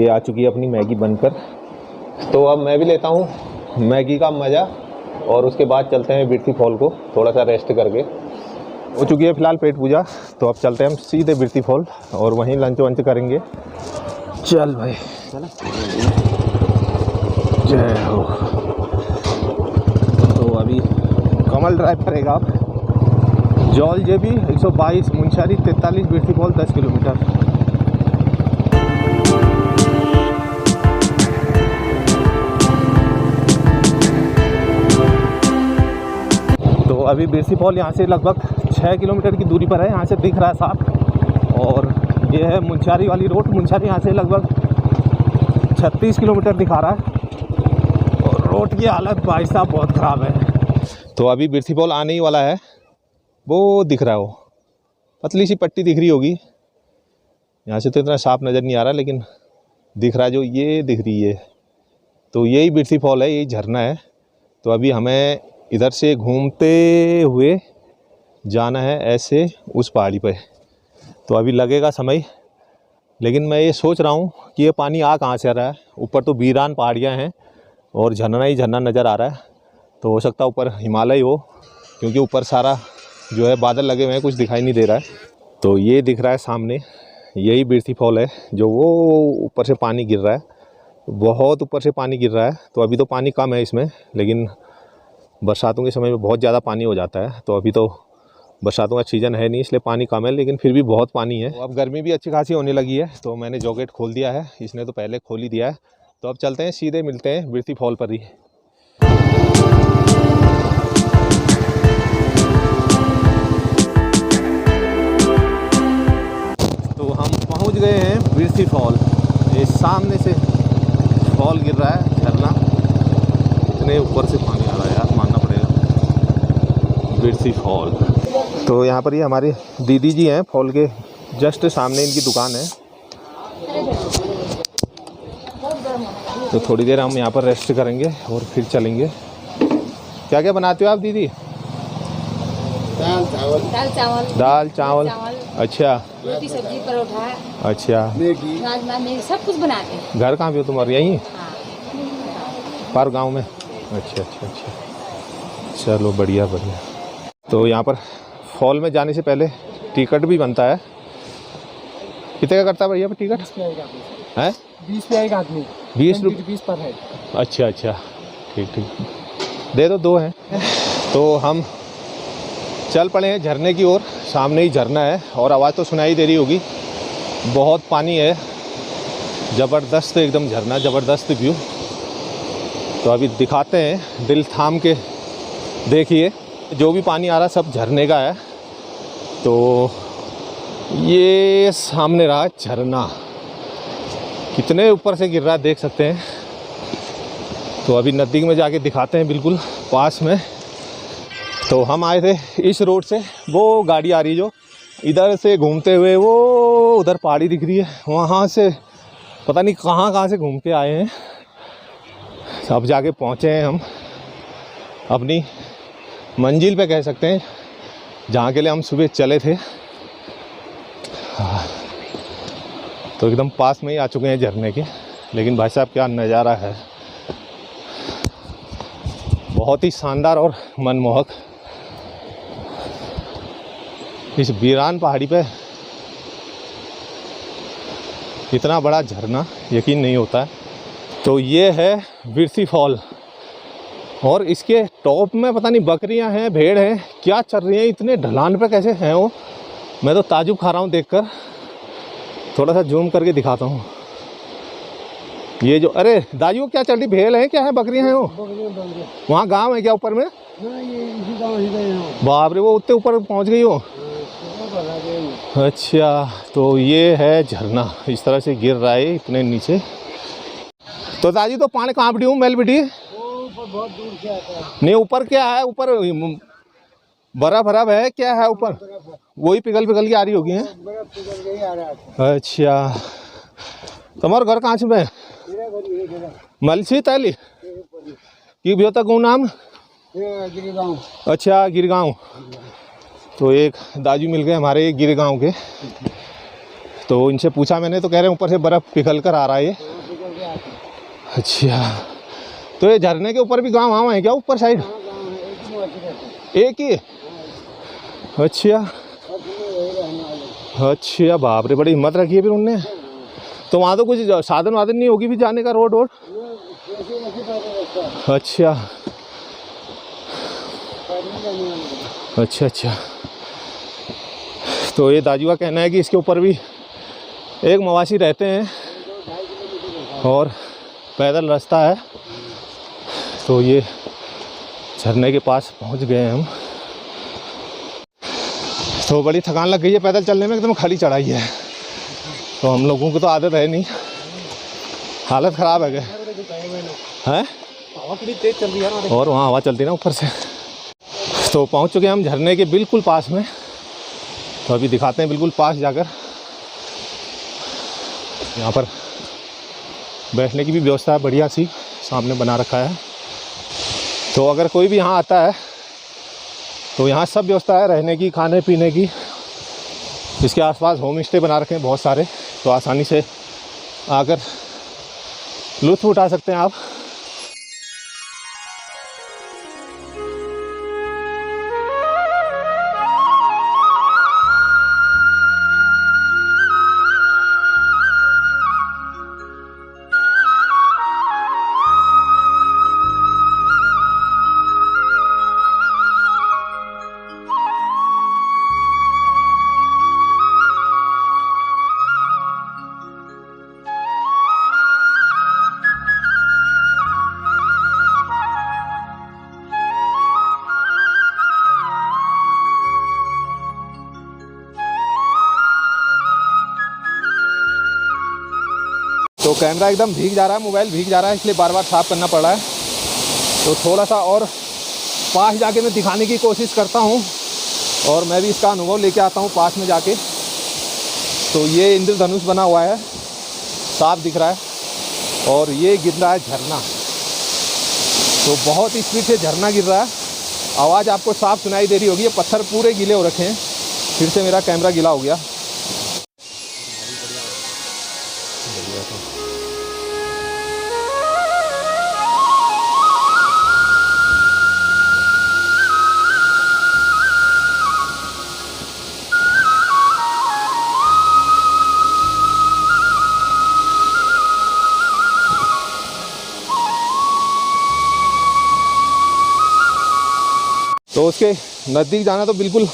ये आ चुकी है अपनी मैगी बनकर। तो अब मैं भी लेता हूँ मैगी का मज़ा और उसके बाद चलते हैं बिरती फॉल को थोड़ा सा रेस्ट करके। हो चुकी है फ़िलहाल पेट पूजा, तो अब चलते हैं हम सीधे बिरती फॉल और वहीं लंच वंच करेंगे। चल भाई चल, जय हो। तो अभी कमल ड्राइव करेगा आप, जौल जेबी 122, मुंशारी 43, बिरती फॉल 10 किलोमीटर। तो अभी बिरती फॉल यहाँ से लगभग 6 किलोमीटर की दूरी पर है, यहाँ से दिख रहा है साफ। और ये है मुंशारी वाली रोड, मुंशारी यहाँ से लगभग 36 किलोमीटर दिखा रहा है और रोड की हालत भाई साहब बहुत ख़राब है। तो अभी बिरती फॉल आने ही वाला है, वो दिख रहा है, वो पतली सी पट्टी दिख रही होगी, यहाँ से तो इतना साफ नज़र नहीं आ रहा लेकिन दिख रहा है, जो ये दिख रही है तो यही बिरती फॉल है, यही झरना है। तो अभी हमें इधर से घूमते हुए जाना है ऐसे उस पहाड़ी पे। तो अभी लगेगा समय, लेकिन मैं ये सोच रहा हूँ कि ये पानी आ कहाँ से आ रहा है। ऊपर तो वीरान पहाड़ियाँ हैं और झरना ही झरना नज़र आ रहा है, तो हो सकता है ऊपर हिमालय हो, क्योंकि ऊपर सारा जो है बादल लगे हुए हैं, कुछ दिखाई नहीं दे रहा है। तो ये दिख रहा है सामने, यही बिरती फॉल है, जो वो ऊपर से पानी गिर रहा है, बहुत ऊपर से पानी गिर रहा है। तो अभी तो पानी कम है इसमें, लेकिन बरसातों के समय में बहुत ज़्यादा पानी हो जाता है। तो अभी तो बरसातों का सीज़न है नहीं, इसलिए पानी कम है, लेकिन फिर भी बहुत पानी है। तो अब गर्मी भी अच्छी खासी होने लगी है, तो मैंने जॉकेट खोल दिया है, इसने तो पहले खोल ही दिया है। तो अब चलते हैं, सीधे मिलते हैं बिरती फॉल पर ही। तो हम पहुंच गए हैं बिरती फॉल। ये सामने से फॉल गिर रहा है, झरना, इतने ऊपर से पानी आ रहा है यार, मानना पड़ेगा। बिरती फॉल, तो यहाँ पर ये हमारी दीदी जी हैं, फॉल के जस्ट सामने इनकी दुकान है। तो थोड़ी देर हम यहाँ पर रेस्ट करेंगे और फिर चलेंगे। क्या क्या बनाते हो आप दीदी? दाल चावल। अच्छा, रोटी सब्जी परोठा। अच्छा, राजमा मैगी सब कुछ बनाते हैं। घर कहाँ पे हो तुम्हारे? यहीं हाँ। पर गांव में? अच्छा अच्छा अच्छा, चलो बढ़िया बढ़िया। तो यहाँ पर फॉल में जाने से पहले टिकट भी बनता है। कितने का करता है भैया टिकट? 20 रुपये का है, 20 रुपये एक आदमी, 20 रुपये 20 पर है। अच्छा अच्छा, ठीक ठीक, दे दो, 2 हैं। तो हम चल पड़े हैं झरने की ओर, सामने ही झरना है और आवाज़ तो सुनाई दे रही होगी, बहुत पानी है, ज़बरदस्त एकदम झरना, ज़बरदस्त व्यू। तो अभी दिखाते हैं, दिल थाम के देखिए, जो भी पानी आ रहा सब झरने का है। तो ये सामने रहा झरना, कितने ऊपर से गिर रहा है देख सकते हैं। तो अभी नज़दीक में जाके दिखाते हैं, बिल्कुल पास में। तो हम आए थे इस रोड से, वो गाड़ी आ रही जो इधर से घूमते हुए, वो उधर पहाड़ी दिख रही है, वहाँ से पता नहीं कहाँ से घूम के आए हैं। अब जाके पहुँचे हैं हम अपनी मंजिल पे, कह सकते हैं, जहाँ के लिए हम सुबह चले थे। तो एकदम पास में ही आ चुके हैं झरने के, लेकिन भाई साहब क्या नज़ारा है, बहुत ही शानदार और मनमोहक। इस वीरान पहाड़ी पे इतना बड़ा झरना यकीन नहीं होता है। तो ये है बिरती फॉल और इसके टॉप में पता नहीं बकरियां हैं, भेड़ हैं, क्या चल रही हैं, इतने ढलान पे कैसे हैं वो, मैं तो ताजुब खा रहा हूँ देखकर। थोड़ा सा जूम करके दिखाता हूँ। ये जो, अरे दाजू क्या चल रही, भेड़ है क्या है, बकरियां हैं वो? वहाँ गांव है क्या ऊपर में? बाप रे, वो उतने ऊपर पहुँच गई हो। अच्छा, तो ये है झरना, इस तरह से गिर रहा है इतने नीचे। तो दादी तो पानी कहाँ बिटी हूँ, मैल बिटी बहुत दूर से आता है। नहीं, ऊपर क्या है, ऊपर बर्फ बर्फ है क्या है ऊपर? वही पिघल पिघल के आ रही होगी है? बर्फ पिघल के ही आ रहा है। अच्छा, तुम्हारा घर कहाँ से में? मेरा घर ये जगह मलसी तैली की भी होता, कौन नाम? गिरगांव। अच्छा, गिरगांव। तो एक दाजू मिल गए हमारे गिरगांव के। तो इनसे पूछा मैंने तो कह रहे हैं ऊपर से बर्फ़ पिघल कर आ रहा है ये। निकल के आते हैं। अच्छा, तो ये झरने के ऊपर भी गाँव वाँव है क्या ऊपर साइड? गाँव है, एक ही मोबाइल रहते हैं। एक ही? अच्छा और फिर वही रहने वाले। अच्छा, बाप रे, बड़ी हिम्मत रखी है फिर उनने। तो वहाँ तो कुछ साधन वाधन नहीं होगी भी जाने का, रोड वोड? ऐसे ऐसे पैदल रास्ता है, अच्छा पैदल जाने वाले। अच्छा अच्छा। तो ये दाजू का कहना है कि इसके ऊपर भी एक मवासी रहते हैं 2-2.5 किलोमीटर रहता और पैदल रास्ता है। तो ये झरने के पास पहुंच गए हैं हम। तो बड़ी थकान लग गई है पैदल चलने में, एकदम खाली चढ़ाई है। तो हम लोगों को तो आदत है नहीं, हालत ख़राब है गए हैं। हवा कितनी तेज चल रही है ना। और वहाँ हवा चलती है ना ऊपर से। तो पहुँच चुके हैं हम झरने के बिल्कुल पास में। तो अभी दिखाते हैं बिल्कुल पास जाकर। यहाँ पर बैठने की भी व्यवस्था है बढ़िया सी, सामने बना रखा है। तो अगर कोई भी यहाँ आता है तो यहाँ सब व्यवस्था है रहने की, खाने पीने की। इसके आसपास होम स्टे बना रखे हैं बहुत सारे, तो आसानी से आकर लुत्फ़ उठा सकते हैं आप। तो कैमरा एकदम भीग जा रहा है, मोबाइल भीग जा रहा है, इसलिए बार बार साफ़ करना पड़ रहा है। तो थोड़ा सा और पास जाके मैं दिखाने की कोशिश करता हूँ और मैं भी इसका अनुभव लेके आता हूँ पास में जाके। तो ये इंद्रधनुष बना हुआ है, साफ दिख रहा है, और ये गिर रहा है झरना। तो बहुत स्पीड से झरना गिर रहा है, आवाज़ आपको साफ सुनाई दे रही होगी। ये पत्थर पूरे गीले हो रखे हैं, फिर से मेरा कैमरा गीला हो गया। तो उसके नज़दीक जाना तो बिल्कुल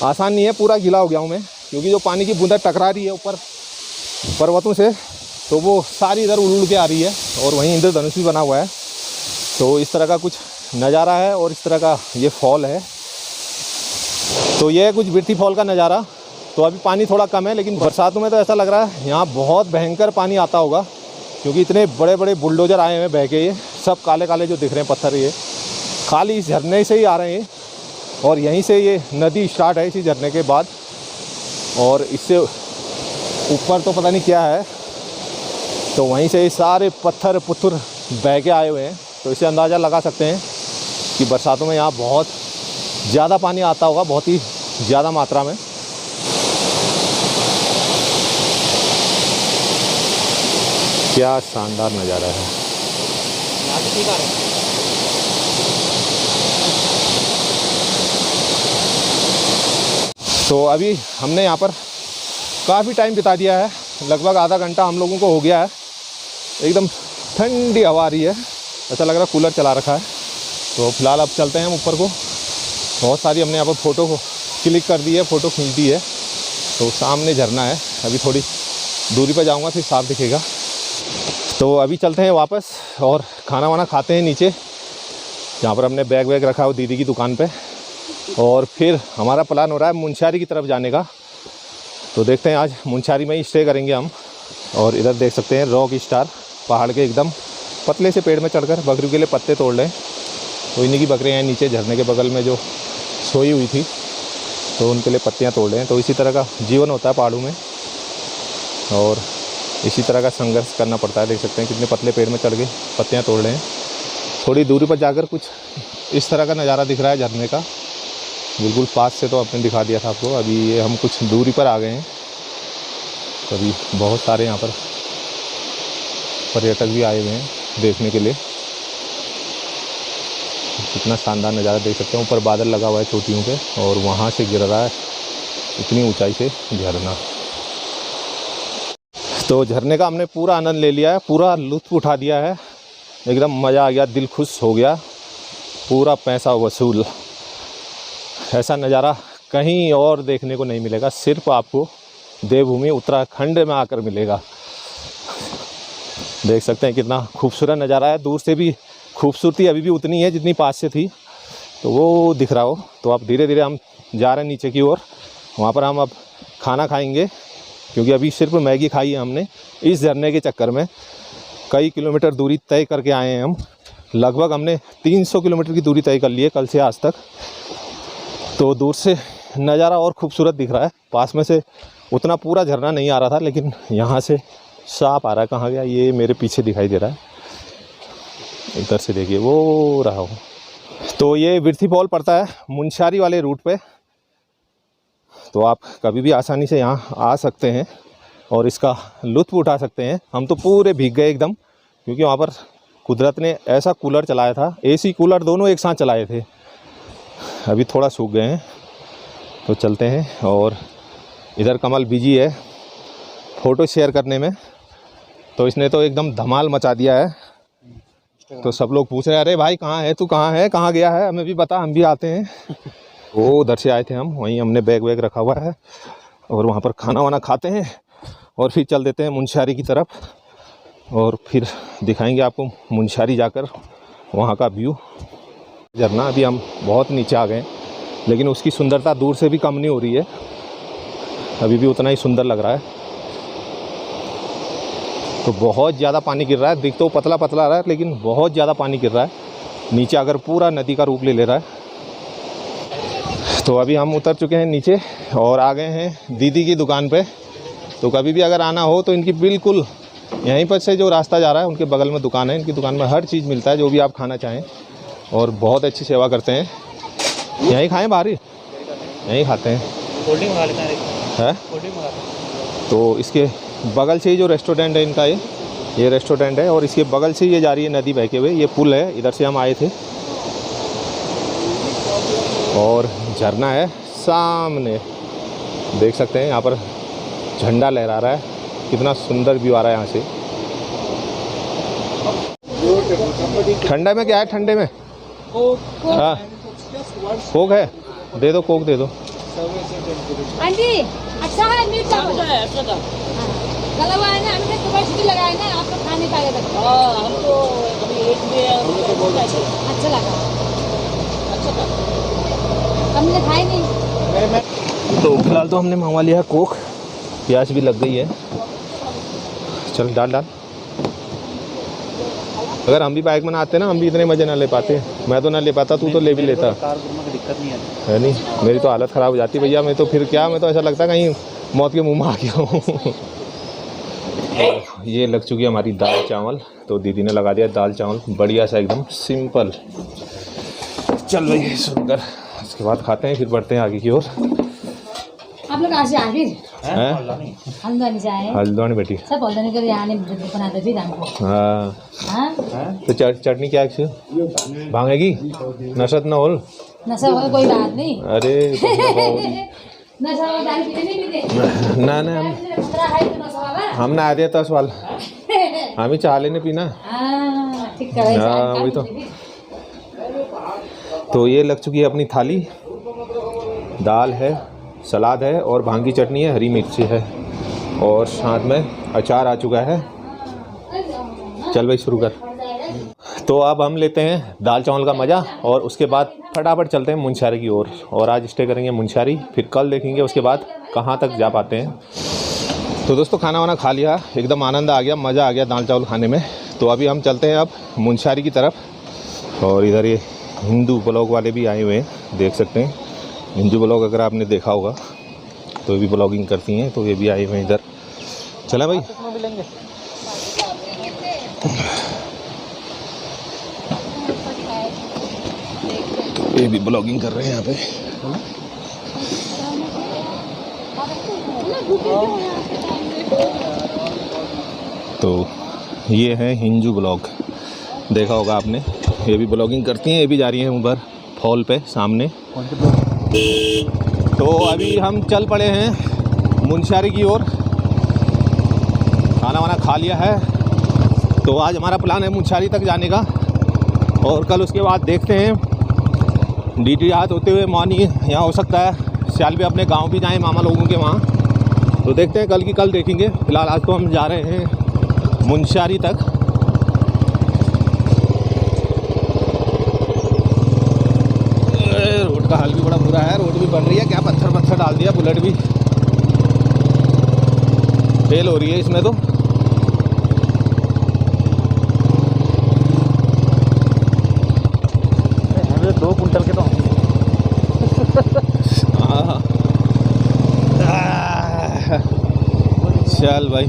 आसान नहीं है, पूरा गीला हो गया हूँ मैं, क्योंकि जो पानी की बूंदा टकरा रही है ऊपर पर्वतों से, तो वो सारी इधर उड़ के आ रही है। और वहीं इंद्रधनुष भी बना हुआ है। तो इस तरह का कुछ नज़ारा है और इस तरह का ये फॉल है। तो ये है कुछ बिरती फॉल का नज़ारा। तो अभी पानी थोड़ा कम है, लेकिन बरसातों में तो ऐसा लग रहा है यहाँ बहुत भयंकर पानी आता होगा, क्योंकि इतने बड़े बड़े बुलडोज़र आए हैं बह के। ये सब काले काले जो दिख रहे हैं पत्थर, ये खाली इस झरने से ही आ रहे हैं। और यहीं से ये नदी स्टार्ट है इसी झरने के बाद, और इससे ऊपर तो पता नहीं क्या है। तो वहीं से ये सारे पत्थर पुत्थर बह के आए हुए हैं। तो इससे अंदाज़ा लगा सकते हैं कि बरसातों में यहाँ बहुत ज़्यादा पानी आता होगा, बहुत ही ज़्यादा मात्रा में। क्या शानदार नज़ारा है। तो अभी हमने यहाँ पर काफ़ी टाइम बिता दिया है, लगभग आधा घंटा हम लोगों को हो गया है। एकदम ठंडी हवा आ रही है, ऐसा लग रहा है कूलर चला रखा है। तो फिलहाल अब चलते हैं हम ऊपर को। बहुत सारी हमने यहाँ पर फ़ोटो को क्लिक कर दी है, फ़ोटो खींच दी है। तो सामने झरना है, अभी थोड़ी दूरी पर जाऊँगा फिर साफ दिखेगा। तो अभी चलते हैं वापस और खाना वाना खाते हैं नीचे, जहाँ पर हमने बैग वैग रखा है वो दीदी की दुकान पे। और फिर हमारा प्लान हो रहा है मुंशियारी की तरफ जाने का। तो देखते हैं आज मुंशियारी में ही स्टे करेंगे हम। और इधर देख सकते हैं रॉक स्टार, पहाड़ के एकदम पतले से पेड़ में चढ़कर बकरियों के लिए पत्ते तोड़ रहे हैं। तो इन्हीं की बकरियाँ हैं नीचे झरने के बगल में जो सोई हुई थी, तो उनके लिए पत्तियाँ तोड़ रहे हैं। तो इसी तरह का जीवन होता है पहाड़ों में, और इसी तरह का संघर्ष करना पड़ता है। देख सकते हैं कितने पतले पेड़ में चढ़ के पत्तियाँ तोड़ रहे हैं। थोड़ी दूरी पर जाकर कुछ इस तरह का नज़ारा दिख रहा है झरने का। बिल्कुल पास से तो आपने दिखा दिया था आपको, अभी ये हम कुछ दूरी पर आ गए हैं। तो अभी बहुत सारे यहाँ पर पर्यटक भी आए हुए हैं देखने के लिए। कितना शानदार नज़ारा देख सकते हैं। ऊपर बादल लगा हुआ है चोटियों पे और वहाँ से गिर रहा है इतनी ऊंचाई से झरना। तो झरने का हमने पूरा आनंद ले लिया है, पूरा लुत्फ़ उठा दिया है, एकदम मज़ा आ गया, दिल खुश हो गया, पूरा पैसा वसूल। ऐसा नज़ारा कहीं और देखने को नहीं मिलेगा, सिर्फ आपको देवभूमि उत्तराखंड में आकर मिलेगा। देख सकते हैं कितना खूबसूरत नज़ारा है। दूर से भी खूबसूरती अभी भी उतनी है जितनी पास से थी, तो वो दिख रहा हो। तो अब धीरे धीरे हम जा रहे हैं नीचे की ओर। वहाँ पर हम अब खाना खाएंगे, क्योंकि अभी सिर्फ मैगी खाई है हमने। इस झरने के चक्कर में कई किलोमीटर दूरी तय करके आए हैं हम। लगभग हमने 300 किलोमीटर की दूरी तय कर ली है कल से आज तक। तो दूर से नज़ारा और खूबसूरत दिख रहा है। पास में से उतना पूरा झरना नहीं आ रहा था, लेकिन यहाँ से साफ आ रहा है। कहाँ गया ये? मेरे पीछे दिखाई दे रहा है, इधर से देखिए, वो रहा हो। तो ये विर्थी फॉल पड़ता है मुनस्यारी वाले रूट पे। तो आप कभी भी आसानी से यहाँ आ सकते हैं और इसका लुत्फ़ उठा सकते हैं। हम तो पूरे भीग गए एकदम, क्योंकि वहाँ पर कुदरत ने ऐसा कूलर चलाया था, एसी कूलर दोनों एक साथ चलाए थे। अभी थोड़ा सूख गए हैं, तो चलते हैं। और इधर कमल बिजी है फ़ोटो शेयर करने में, तो इसने तो एकदम धमाल मचा दिया है। तो सब लोग पूछ रहे हैं, अरे भाई कहाँ है तू, कहाँ है, कहाँ गया है, हमें भी बता, हम भी आते हैं। वो उधर से आए थे हम, वहीं हमने बैग वैग रखा हुआ है और वहाँ पर खाना वाना खाते हैं और फिर चल देते हैं मुनस्यारी की तरफ। और फिर दिखाएंगे आपको मुनस्यारी जाकर वहाँ का व्यू। झरना अभी हम बहुत नीचे आ गए, लेकिन उसकी सुंदरता दूर से भी कम नहीं हो रही है, अभी भी उतना ही सुंदर लग रहा है। तो बहुत ज़्यादा पानी गिर रहा है, दिख तो पतला पतला रहा है, लेकिन बहुत ज़्यादा पानी गिर रहा है नीचे, अगर पूरा नदी का रूप ले रहा है। तो अभी हम उतर चुके हैं नीचे और आ गए हैं दीदी की दुकान पे। तो कभी भी अगर आना हो तो इनकी बिल्कुल यहीं पर से जो रास्ता जा रहा है उनके बगल में दुकान है। इनकी दुकान में हर चीज़ मिलता है जो भी आप खाना चाहें, और बहुत अच्छी सेवा करते हैं। यहीं खाएं, बाहर ही यहीं खाते हैं। कोल्ड ड्रिंक मंगा लेते हैं। कोल्ड ड्रिंक मंगाते हैं। तो इसके बगल से ही जो रेस्टोरेंट है इनका, ये रेस्टोरेंट है, और इसके बगल से ये जा रही है नदी बह के हुए। ये पुल है, इधर से हम आए थे, और झरना है सामने, देख सकते हैं। यहाँ पर झंडा लहरा रहा है, कितना सुंदर व्यू आ रहा है यहाँ से। ठंडा में क्या है? ठंडे में हाँ कोक है, दे दो, कोक दे दो। आंटी अच्छा है, मिर्च गला हुआ है ना, हमने कैपेसिटी लगाया ना, आप लोग खा नहीं पाएगा तक। हम तो अभी एक में अच्छा लगा, अच्छा था, हमने खाई नहीं। तो फिलहाल तो हमने मंगवा लिया कोक, प्यास भी लग गई है। चल डाल डाल। अगर हम भी बाइक में ना आते ना, हम भी इतने मज़े ना ले पाते। मैं तो ना ले पाता, तू तो ले भी लेता में दिक्कत नहीं है। नहीं, मेरी तो हालत ख़राब हो जाती भैया। मैं तो फिर क्या, मैं तो ऐसा लगता कहीं मौत के मुंह में आ गया हूँ। ये लग चुकी है हमारी दाल चावल। तो दीदी ने लगा दिया दाल चावल, बढ़िया सा एकदम सिंपल। चल भाई शुरू कर, इसके बाद खाते हैं, फिर बढ़ते हैं आगे की ओर। आप लोग आज आए फिर हैं? हल्द्वानी से आए? हल्द्वानी बेटी सब हल्द्वानी कर यहाँ बनाते फिर हमको। हाँ, हाँ तो चटनी क्या है? भांगेगी नशत न होल, नशा हो कोई बात नहीं। अरे नशा हो दाल पीते नहीं पीते ना ना, हम ना आते तो सवाल हम ही चाह लेने पीना। ठीक है, वही तो ये लग चुकी है अपनी थाली। दाल है, सलाद है और भांगी चटनी है, हरी मिर्ची है, और साथ में अचार आ चुका है। चल भाई शुरू कर। तो अब हम लेते हैं दाल चावल का मज़ा, और उसके बाद फटाफट चलते हैं मुनस्यारी की ओर। और आज स्टे करेंगे मुनस्यारी, फिर कल देखेंगे उसके बाद कहाँ तक जा पाते हैं। तो दोस्तों खाना वाना खा लिया, एकदम आनंद आ गया, मज़ा आ गया दाल चावल खाने में। तो अभी हम चलते हैं अब मुनस्यारी की तरफ। और इधर ये हिंदू ब्लॉग वाले भी आए हुए हैं, देख सकते हैं। हिंदू ब्लॉग अगर आपने देखा होगा तो ये भी ब्लॉगिंग करती हैं, तो ये भी आए हुए हैं इधर। चला भाई, ये भी ब्लॉगिंग कर रहे हैं यहाँ पे। तो ये है हिंजू ब्लॉग, देखा होगा आपने, ये भी ब्लॉगिंग करती हैं, ये भी जा रही हैं ऊपर फॉल पे सामने। तो अभी हम चल पड़े हैं मुनस्यारी की ओर, खाना वाना खा लिया है। तो आज हमारा प्लान है मुनस्यारी तक जाने का, और कल उसके बाद देखते हैं डीटी हाथ होते हुए मॉर्निंग यहाँ हो सकता है सियाल भी अपने गांव भी जाएं मामा लोगों के वहाँ। तो देखते हैं, कल की कल देखेंगे। फ़िलहाल आज तो हम जा रहे हैं मुनस्यारी तक। रोड का हाल भी बड़ा बुरा है, रोड भी बन रही है, क्या पत्थर डाल दिया, बुलेट भी फेल हो रही है इसमें तो। हमें 2 कुंटल के तो हाँ चल भाई।